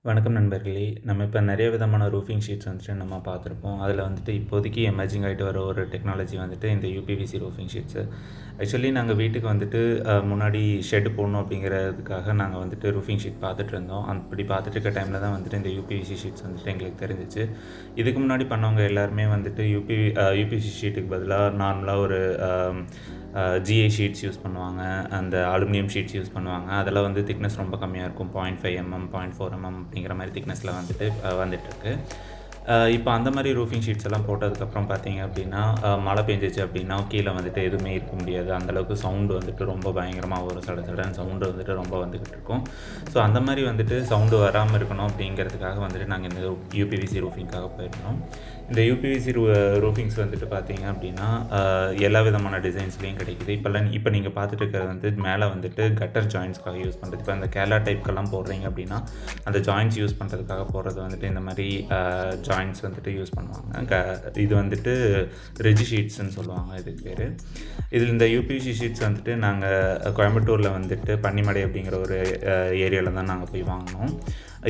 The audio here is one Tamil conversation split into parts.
வணக்கம் நண்பர்களே. நம்ம இப்போ நிறைய விதமான ரூஃபிங் ஷீட்ஸ் வந்துட்டு நம்ம பார்த்துருப்போம். அதில் வந்துட்டு இப்போதைக்கு எமர்ஜிங் ஆகிட்டு வர ஒரு டெக்னாலஜி வந்துட்டு இந்த யூபிவிசி ரூஃபிங் ஷீட்ஸு. ஆக்சுவலி நாங்கள் வீட்டுக்கு வந்துட்டு முன்னாடி ஷெட் போடணும் அப்படிங்கிறதுக்காக நாங்கள் வந்துட்டு ரூஃபிங் ஷீட் பார்த்துட்டு இருந்தோம். அப்படி பார்த்துட்டு இருக்க டைமில் தான் வந்துட்டு இந்த யூபிவிசி ஷீட்ஸ் வந்துட்டு எங்களுக்கு தெரிஞ்சிச்சு. இதுக்கு முன்னாடி பண்ணவங்க எல்லாருமே வந்துட்டு யூபிவிசி ஷீட்டுக்கு பதிலாக நார்மலாக ஒரு ஜிஐ ஷீட்ஸ் யூஸ் பண்ணுவாங்க, அந்த அலுமினியம் ஷீட்ஸ் யூஸ் பண்ணுவாங்க. அதெல்லாம் வந்து திக்னஸ் ரொம்ப கம்மியாக இருக்கும். 0.5 mm 0.4 mm அப்படிங்கிற மாதிரி திக்னஸில் வந்துட்டுருக்கு. இப்போ அந்த மாதிரி ரூஃபிங் ஷீட்ஸ் எல்லாம் போட்டதுக்கப்புறம் பார்த்தீங்க அப்படின்னா, மழை பெஞ்சிச்சு அப்படின்னா கீழே வந்துட்டு எதுவுமே இருக்க முடியாது. அந்தளவுக்கு சவுண்டு வந்துட்டு ரொம்ப பயங்கரமாக ஒரு சடன்னு சவுண்டு வந்துட்டு ரொம்ப வந்துக்கிட்டு இருக்கும். ஸோ அந்த மாதிரி வந்துட்டு சவுண்டு வராமல் இருக்கணும் அப்படிங்கிறதுக்காக வந்துட்டு நாங்கள் இந்த யூபிவிசி ரூஃபிங்காக போயிருந்தோம். இந்த யூபிவிசி ரூஃபிங்ஸ் வந்துட்டு பார்த்தீங்க அப்படின்னா எல்லா விதமான டிசைன்ஸ்லேயும் கிடைக்குது. இப்போ நீங்கள் பார்த்துட்டு இருக்கிறது வந்து மேலே வந்துட்டு கட்டர் ஜாயின்ஸ்க்காக யூஸ் பண்ணுறது. இப்போ அந்த கேலா டைப்க்கெல்லாம் போடுறீங்க அப்படின்னா அந்த ஜாயின்ஸ் யூஸ் பண்ணுறதுக்காக போடுறது வந்துட்டு இந்த மாதிரி ஜாயின்ட்ஸ் வந்துட்டு யூஸ் பண்ணுவாங்க. இது வந்துட்டு ரிஜி ஷீட்ஸ்ன்னு சொல்லுவாங்க இதுக்கு பேர். இதில் இந்த யூபிவிசி ஷீட்ஸ் வந்துட்டு நாங்கள் கோயம்புத்தூரில் வந்துட்டு பன்னிமடை அப்படிங்கிற ஒரு ஏரியாவில் தான் நாங்கள் போய் வாங்கினோம்.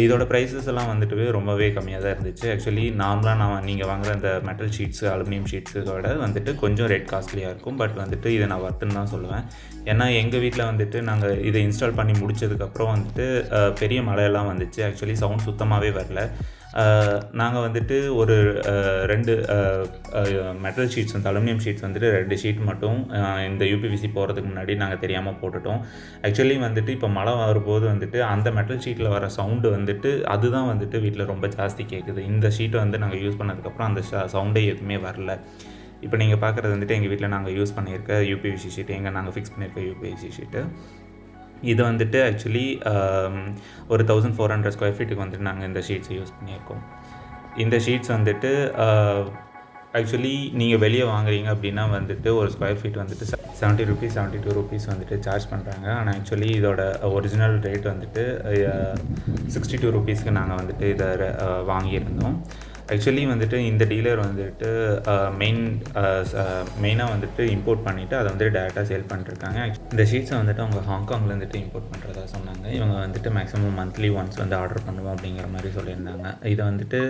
இதோட ப்ரைஸஸ் எல்லாம் வந்துட்டு ரொம்பவே கம்மியாக தான் இருந்துச்சு. ஆக்சுவலி நார்மலாக நீங்கள் வாங்குகிற அந்த மெட்டல் ஷீட்ஸு, அலுமினியம் ஷீட்ஸுக்கோட வந்துட்டு கொஞ்சம் ரேட் காஸ்ட்லியாக இருக்கும். பட் வந்துட்டு இதை நான் வர்த்துன்னு தான் சொல்லுவேன். ஏன்னா எங்கள் வீட்டில் வந்துட்டு நாங்கள் இதை இன்ஸ்டால் பண்ணி முடித்ததுக்கப்புறம் வந்துட்டு பெரிய மழையெல்லாம் வந்துச்சு. ஆக்சுவலி சவுண்ட் சுத்தமாகவே வரல. நாங்கள் வந்துட்டு ஒரு 2 மெட்டல் ஷீட்ஸ் வந்து அலுமினியம் ஷீட்ஸ் வந்துட்டு 2 ஷீட் மட்டும் இந்த யூபிவிசி போகிறதுக்கு முன்னாடி நாங்கள் தெரியாமல் போட்டுட்டோம். ஆக்சுவலி வந்துட்டு இப்போ மழை வரும்போது வந்துட்டு அந்த மெட்டல் ஷீட்டில் வர சவுண்டு வந்துட்டு அதுதான் வந்துட்டு வீட்டில் ரொம்ப ஜாஸ்தி கேட்குது. இந்த ஷீட்டை வந்து நாங்கள் யூஸ் பண்ணதுக்கப்புறம் அந்த சவுண்டே எதுவுமே வரல. இப்போ நீங்கள் பார்க்குறது வந்துட்டு எங்கள் வீட்டில் நாங்கள் யூஸ் பண்ணியிருக்க யூபிவிசி ஷீட்டு, நாங்கள் ஃபிக்ஸ் பண்ணியிருக்க யூபிவிசி ஷீட்டு. இது வந்துட்டு ஆக்சுவலி ஒரு 1400 ஸ்கொயர் ஃபீட்டுக்கு வந்துட்டு நாங்கள் இந்த ஷீட்ஸை யூஸ் பண்ணியிருக்கோம். இந்த ஷீட்ஸ் வந்துட்டு ஆக்சுவலி நீங்கள் வெளியே வாங்குறீங்க அப்படின்னா வந்துட்டு ஒரு ஸ்கொயர் ஃபீட் வந்துட்டு 70 ருபீஸ் 72 ருபீஸ் வந்துட்டு சார்ஜ் பண்ணுறாங்க. ஆனால் ஆக்சுவலி இதோட ஒரிஜினல் ரேட் வந்துட்டு 62 ருபீஸ்க்கு நாங்கள் வந்துட்டு இதை வாங்கியிருந்தோம். ஆக்சுவலி வந்துட்டு இந்த டீலர் வந்துட்டு மெயினாக வந்துட்டு இம்போர்ட் பண்ணிவிட்டு அதை வந்துட்டு டேரெக்டாக சேல் பண்ணிருக்காங்க. இந்த ஷீட்ஸை வந்துட்டு அவங்க ஹாங்காங்லேருந்துட்டு இம்போர்ட் பண்ணுறதா சொன்னாங்க. இவங்க வந்துட்டு மேக்ஸிமம் மந்த்லி ஒன்ஸ் வந்து ஆர்டர் பண்ணுவோம் அப்படிங்கிற மாதிரி சொல்லியிருந்தாங்க. இதை வந்துட்டு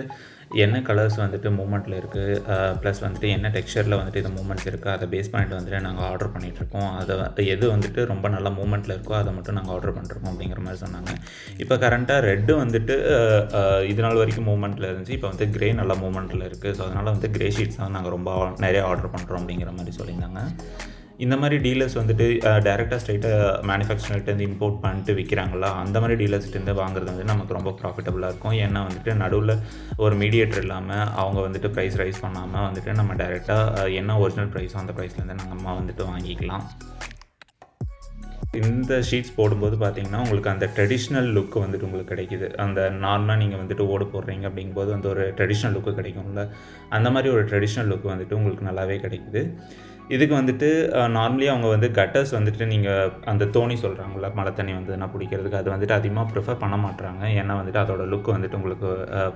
என்ன கலர்ஸ் வந்துட்டு மூமெண்ட்டில் இருக்குது, ப்ளஸ் வந்துட்டு என்ன டெக்ஸ்சரில் வந்துட்டு இது மூமெண்ட்ஸ் இருக்குது, அதை பேஸ் பண்ணிட்டு வந்துட்டு நாங்கள் ஆர்டர் பண்ணிகிட்ருக்கோம். எது வந்துட்டு ரொம்ப நல்ல மூமெண்ட்டில் இருக்கோ அதை மட்டும் நாங்கள் ஆர்டர் பண்ணிருக்கோம் அப்படிங்கிற மாதிரி சொன்னாங்க. இப்போ கரண்ட்டாக ரெட்டு வந்துட்டு இது நாள் வரைக்கும் மூமெண்ட்டில் இருந்துச்சு. இப்போ வந்து கிரே நல்ல மூமெண்ட்டில் இருக்குது. ஸோ அதனால் வந்து கிரே ஷீட்ஸ் தான் நாங்கள் ரொம்ப நிறைய ஆர்டர் பண்ணுறோம் அப்படிங்கிற மாதிரி சொல்லியிருந்தாங்க. இந்த மாதிரி டீலர்ஸ் வந்துட்டு டேரெக்டாக ஸ்ட்ரைட்டாக மேனுஃபேக்சர்கிட்டேருந்து இம்போர்ட் பண்ணிட்டு விற்கிறாங்களா, அந்த மாதிரி டீலர்ஸ்கிட்டேருந்து வாங்குறது வந்து நமக்கு ரொம்ப ப்ராஃபிட்டபுளாக இருக்கும். ஏன்னா வந்துட்டு நடுவில் ஒரு மீடியேட்டர் இல்லாமல் அவங்க வந்துட்டு ப்ரைஸ் ரைஸ் பண்ணாமல் வந்துட்டு நம்ம டேரெக்டாக என்ன ஒரிஜினல் ப்ரைஸோ அந்த ப்ரைஸ்லேருந்து நம்ம வந்துட்டு வாங்கிக்கலாம். இந்த ஷீட்ஸ் போடும்போது பார்த்தீங்கன்னா உங்களுக்கு அந்த ட்ரெடிஷ்னல் லுக்கு வந்துட்டு உங்களுக்கு கிடைக்கிது. அந்த நார்மலாக நீங்கள் வந்துட்டு ஓடு போடுறீங்க அப்படிங்கும்போது அந்த ஒரு ட்ரெடிஷ்னல் லுக்கு கிடைக்கும்ல, அந்த மாதிரி ஒரு ட்ரெடிஷ்னல் லுக்கு வந்துட்டு உங்களுக்கு நல்லாவே கிடைக்குது. இதுக்கு வந்துட்டு நார்மலி அவங்க வந்து கட்டர்ஸ் வந்துட்டு நீங்கள் அந்த தோணி சொல்கிறாங்களா, மழை தண்ணி வந்ததுன்னா பிடிக்கிறதுக்கு, அது வந்துட்டு அதிகமாக ப்ரிஃபர் பண்ண மாட்டுறாங்க. ஏன்னா வந்துட்டு அதோட லுக் வந்துட்டு உங்களுக்கு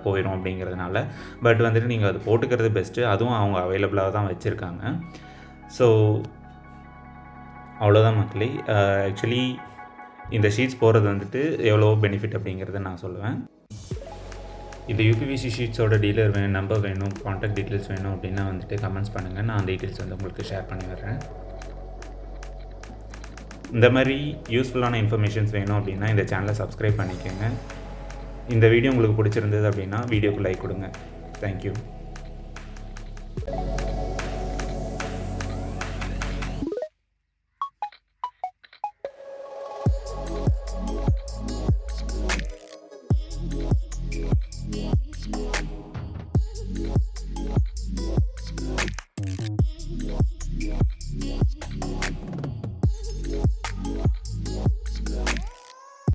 போயிடும் அப்படிங்கிறதுனால. பட் வந்துட்டு நீங்கள் அது போட்டுக்கிறது பெஸ்ட்டு. அதுவும் அவங்க அவைலபிளாக தான் வச்சுருக்காங்க. ஸோ அவ்வளோதான் மக்களே. ஆக்சுவலி இந்த ஷீட்ஸ் போடுறது வந்துட்டு எவ்வளோ பெனிஃபிட் அப்படிங்கிறத நான் சொல்லுவேன். இந்த யூபிவிசி ஷீட்ஸோட டீலர் நம்பர் வேணும், கான்டாக்ட் டீட்டெயில்ஸ் வேணும் அப்படின்னா வந்துட்டு கமெண்ட்ஸ் பண்ணுங்கள். நான் அந்த டீட்டெயில்ஸ் வந்து உங்களுக்கு ஷேர் பண்ணி வர்றேன். இந்த மாதிரி யூஸ்ஃபுல்லான இன்ஃபர்மேஷன்ஸ் வேணும் அப்படின்னா இந்த சேனலை சப்ஸ்கிரைப் பண்ணிக்கோங்க. இந்த வீடியோ உங்களுக்கு பிடிச்சிருந்தது அப்படின்னா வீடியோக்கு லைக் கொடுங்க. தேங்க்யூ.